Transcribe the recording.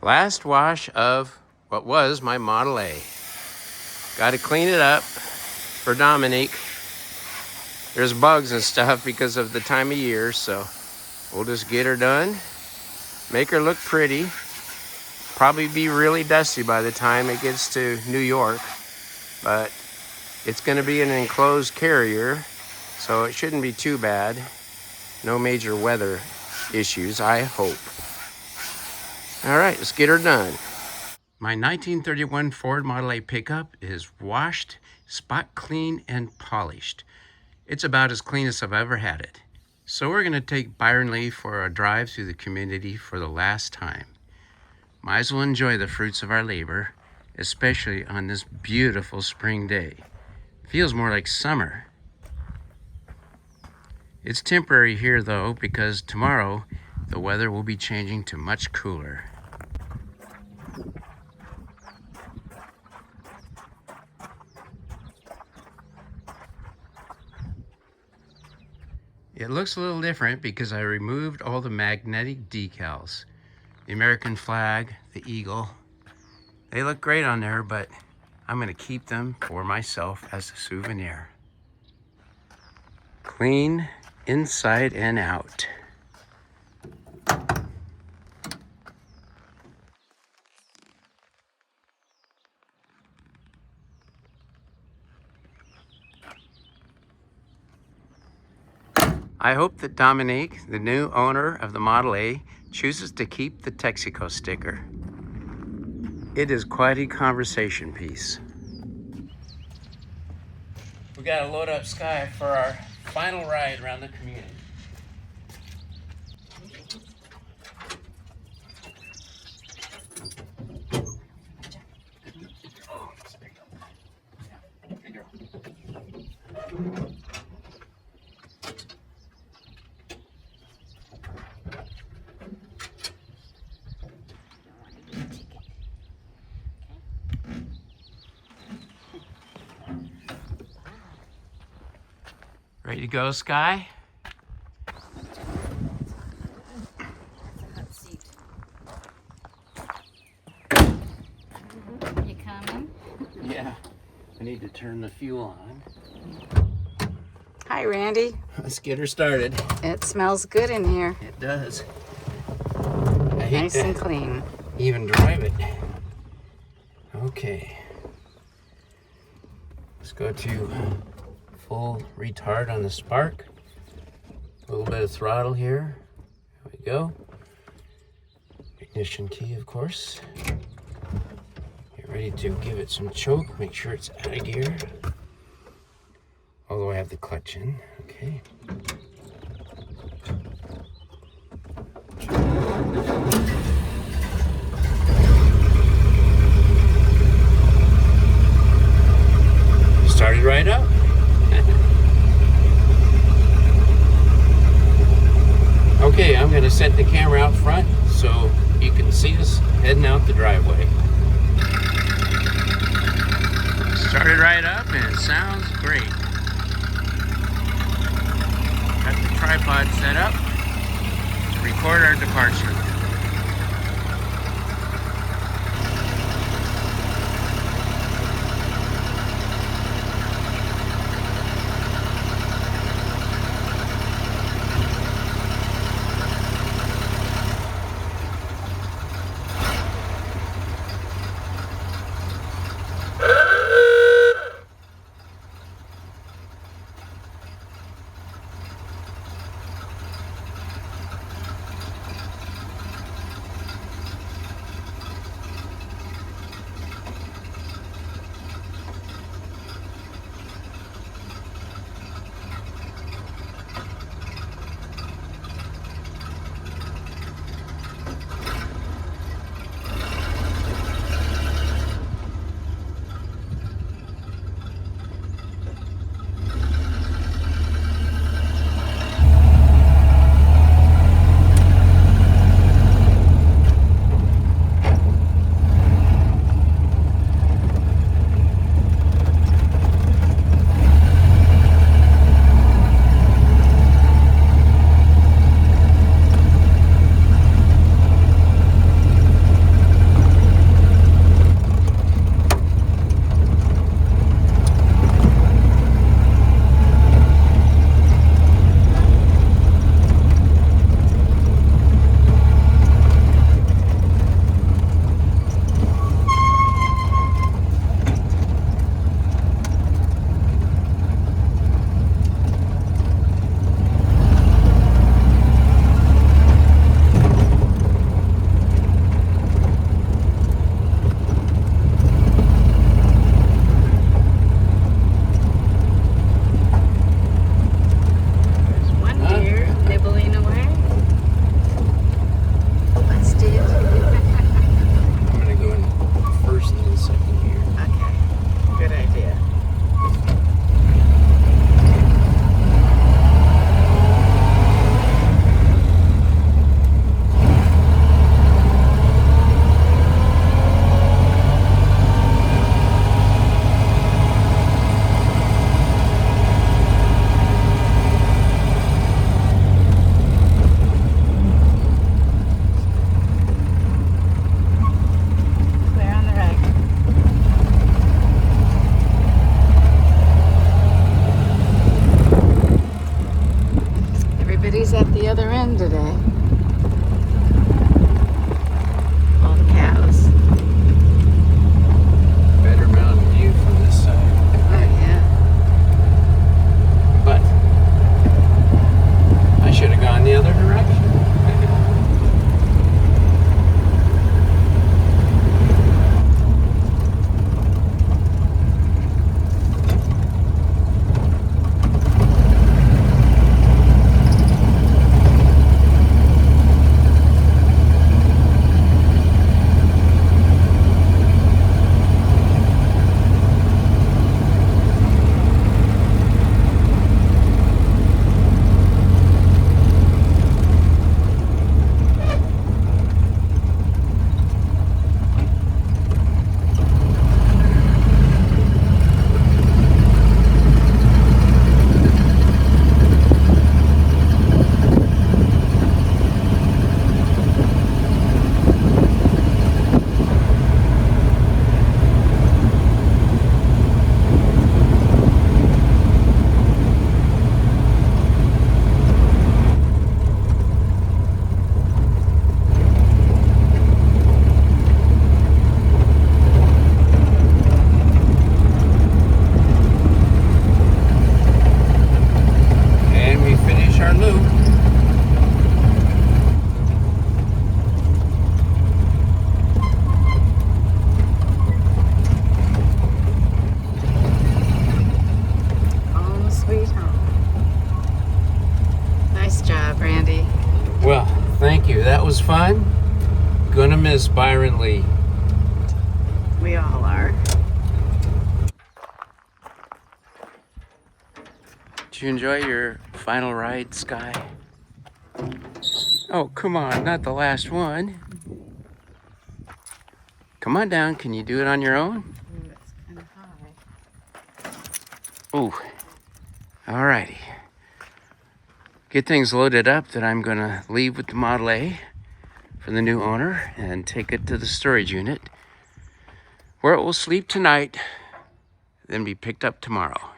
Last wash of what was my Model A. Got to clean it up for Dominique. There's bugs and stuff because of the time of year, so we'll just get her done, make her look pretty. Probably be really dusty by the time it gets to New York, but it's going to be an enclosed carrier, so it shouldn't be too bad. No major weather issues, I hope. All right, let's get her done. My 1931 Ford Model A pickup is washed, spot clean, and polished. It's about as clean as I've ever had it. So we're going to take Byron Lee for a drive through the community for the last time. Might as well enjoy the fruits of our labor, especially on this beautiful spring day. Feels more like summer. It's temporary here though, because tomorrow the weather will be changing to much cooler. It looks a little different because I removed all the magnetic decals. The American flag, the eagle. They look great on there, but I'm gonna keep them for myself as a souvenir. Clean inside and out. I hope that Dominique, the new owner of the Model A, chooses to keep the Texaco sticker. It is quite a conversation piece. We gotta load up Skye for our final ride around the community. Ready to go, Skye? You coming? Yeah. I need to turn the fuel on. Hi, Randy. Let's get her started. It smells good in here. It does. I hate Nice and clean. even drive it. Okay. Let's go to full retard on the spark. A little bit of throttle here. There we go. Ignition key, of course. Get ready to give it some choke. Make sure it's out of gear. Although I have the clutch in. Okay. Started right up. Okay, I'm going to set the camera out front so you can see us heading out the driveway. Started right up and it sounds great. Got the tripod set up to record our departure. Gonna miss Byron Lee. We all are. Did you enjoy your final ride, Skye? Oh, come on, not the last one. Come on down, can you do it on your own? Ooh, it's kind of high. Ooh, alrighty. Get things loaded up that I'm gonna leave with the Model A for the new owner and take it to the storage unit where it will sleep tonight, then be picked up tomorrow.